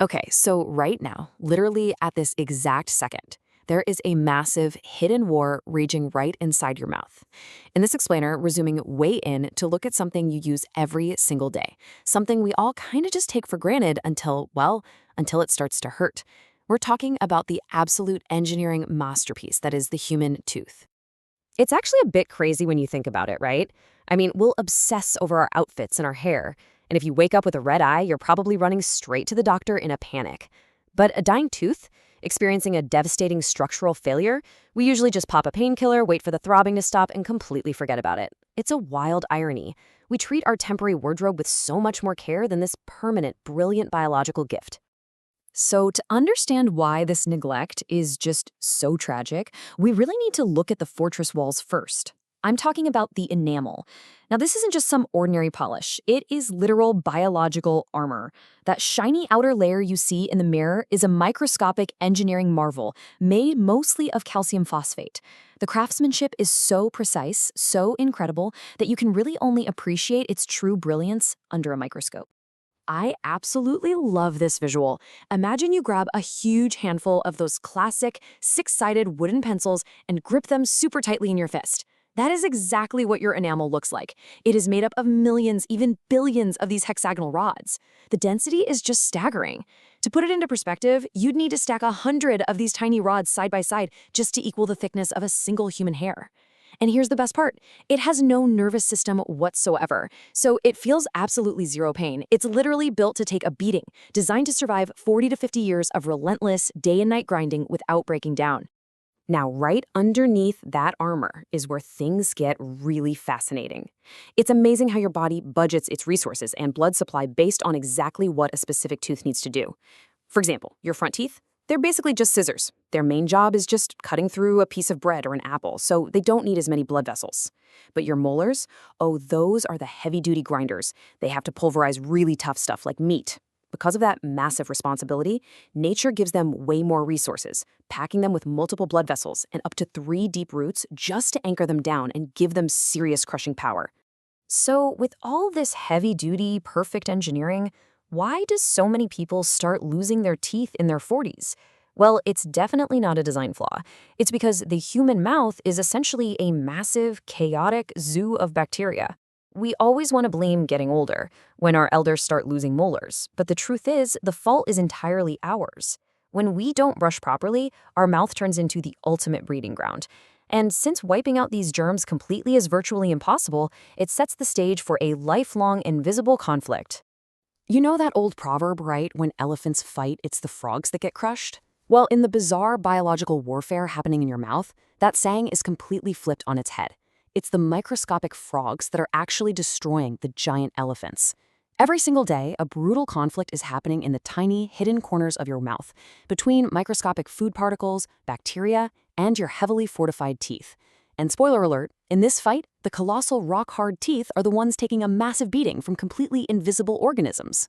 Okay, so right now, literally at this exact second, there is a massive hidden war raging right inside your mouth. In this explainer, we're zooming way in to look at something you use every single day, something we all kind of just take for granted until, well, until it starts to hurt. We're talking about the absolute engineering masterpiece that is the human tooth. It's actually a bit crazy when you think about it, right? I mean, we'll obsess over our outfits and our hair. And if you wake up with a red eye, you're probably running straight to the doctor in a panic. But a dying tooth, experiencing a devastating structural failure, we usually just pop a painkiller, wait for the throbbing to stop, and completely forget about it. It's a wild irony. We treat our temporary wardrobe with so much more care than this permanent, brilliant biological gift. So, to understand why this neglect is just so tragic, we really need to look at the fortress walls first. I'm talking about the enamel. Now, this isn't just some ordinary polish, it is literal biological armor. That shiny outer layer you see in the mirror is a microscopic engineering marvel made mostly of calcium phosphate. The craftsmanship is so precise, so incredible, that you can really only appreciate its true brilliance under a microscope. I absolutely love this visual. Imagine you grab a huge handful of those classic six-sided wooden pencils and grip them super tightly in your fist. That is exactly what your enamel looks like. It is made up of millions, even billions of these hexagonal rods. The density is just staggering. To put it into perspective, you'd need to stack 100 of these tiny rods side by side just to equal the thickness of a single human hair. And here's the best part. It has no nervous system whatsoever, so it feels absolutely zero pain. It's literally built to take a beating, designed to survive 40 to 50 years of relentless day and night grinding without breaking down. Now, right underneath that armor is where things get really fascinating. It's amazing how your body budgets its resources and blood supply based on exactly what a specific tooth needs to do. For example, your front teeth, they're basically just scissors. Their main job is just cutting through a piece of bread or an apple, so they don't need as many blood vessels. But your molars, oh, those are the heavy-duty grinders. They have to pulverize really tough stuff like meat. Because of that massive responsibility, nature gives them way more resources, packing them with multiple blood vessels and up to 3 deep roots just to anchor them down and give them serious crushing power. So, with all this heavy-duty, perfect engineering, why do so many people start losing their teeth in their 40s? Well, it's definitely not a design flaw. It's because the human mouth is essentially a massive, chaotic zoo of bacteria. We always want to blame getting older, when our elders start losing molars, but the truth is, the fault is entirely ours. When we don't brush properly, our mouth turns into the ultimate breeding ground. And since wiping out these germs completely is virtually impossible, it sets the stage for a lifelong invisible conflict. You know that old proverb, right? When elephants fight, it's the frogs that get crushed? Well, in the bizarre biological warfare happening in your mouth, that saying is completely flipped on its head. It's the microscopic frogs that are actually destroying the giant elephants. Every single day, a brutal conflict is happening in the tiny, hidden corners of your mouth, between microscopic food particles, bacteria, and your heavily fortified teeth. And spoiler alert, in this fight, the colossal rock-hard teeth are the ones taking a massive beating from completely invisible organisms.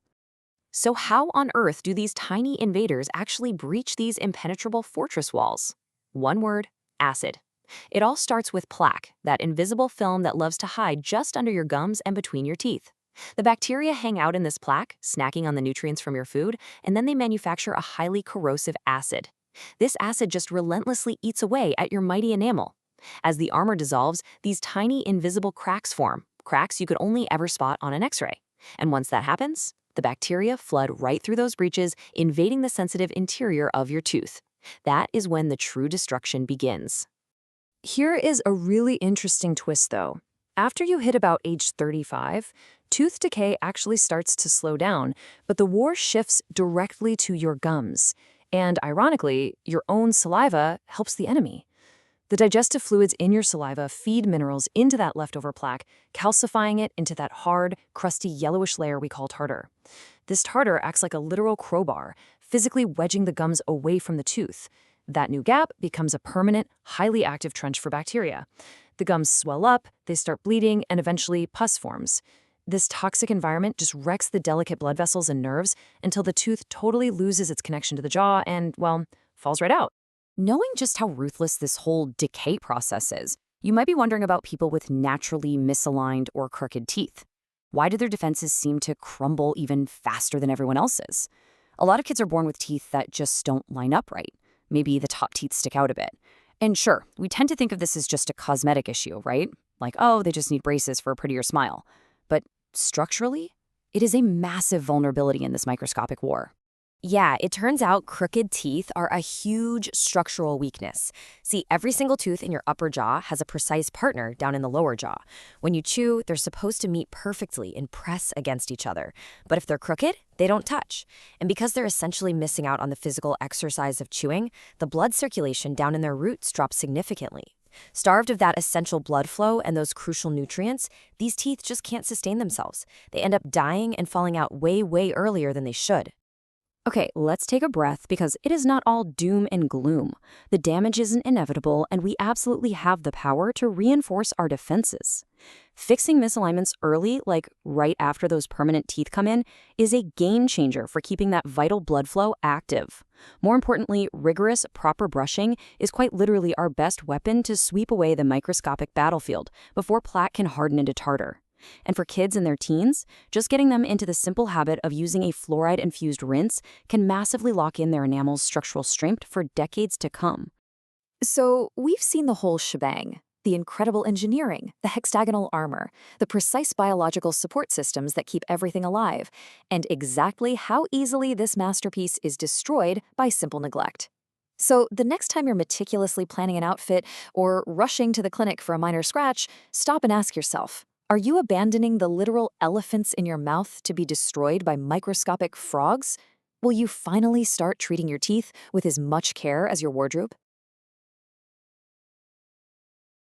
So how on earth do these tiny invaders actually breach these impenetrable fortress walls? One word: acid. It all starts with plaque, that invisible film that loves to hide just under your gums and between your teeth. The bacteria hang out in this plaque, snacking on the nutrients from your food, and then they manufacture a highly corrosive acid. This acid just relentlessly eats away at your mighty enamel. As the armor dissolves, these tiny invisible cracks form, cracks you could only ever spot on an X-ray. And once that happens, the bacteria flood right through those breaches, invading the sensitive interior of your tooth. That is when the true destruction begins. Here is a really interesting twist, though. After you hit about age 35, tooth decay actually starts to slow down, but the war shifts directly to your gums. And ironically, your own saliva helps the enemy. The digestive fluids in your saliva feed minerals into that leftover plaque, calcifying it into that hard, crusty yellowish layer we call tartar. This tartar acts like a literal crowbar, physically wedging the gums away from the tooth. That new gap becomes a permanent, highly active trench for bacteria. The gums swell up, they start bleeding, and eventually pus forms. This toxic environment just wrecks the delicate blood vessels and nerves until the tooth totally loses its connection to the jaw and, well, falls right out. Knowing just how ruthless this whole decay process is, you might be wondering about people with naturally misaligned or crooked teeth. Why do their defenses seem to crumble even faster than everyone else's? A lot of kids are born with teeth that just don't line up right. Maybe the top teeth stick out a bit. And sure, we tend to think of this as just a cosmetic issue, right? Like, oh, they just need braces for a prettier smile. But structurally, it is a massive vulnerability in this microscopic war. Yeah, it turns out crooked teeth are a huge structural weakness. See, every single tooth in your upper jaw has a precise partner down in the lower jaw. When you chew, they're supposed to meet perfectly and press against each other. But if they're crooked, they don't touch. And because they're essentially missing out on the physical exercise of chewing, the blood circulation down in their roots drops significantly. Starved of that essential blood flow and those crucial nutrients, these teeth just can't sustain themselves. They end up dying and falling out way, way earlier than they should. Okay, let's take a breath because it is not all doom and gloom. The damage isn't inevitable, and we absolutely have the power to reinforce our defenses. Fixing misalignments early, like right after those permanent teeth come in, is a game changer for keeping that vital blood flow active. More importantly, rigorous, proper brushing is quite literally our best weapon to sweep away the microscopic battlefield before plaque can harden into tartar. And for kids in their teens, just getting them into the simple habit of using a fluoride-infused rinse can massively lock in their enamel's structural strength for decades to come. So we've seen the whole shebang. The incredible engineering, the hexagonal armor, the precise biological support systems that keep everything alive, and exactly how easily this masterpiece is destroyed by simple neglect. So the next time you're meticulously planning an outfit or rushing to the clinic for a minor scratch, stop and ask yourself, are you abandoning the literal elephants in your mouth to be destroyed by microscopic frogs? Will you finally start treating your teeth with as much care as your wardrobe?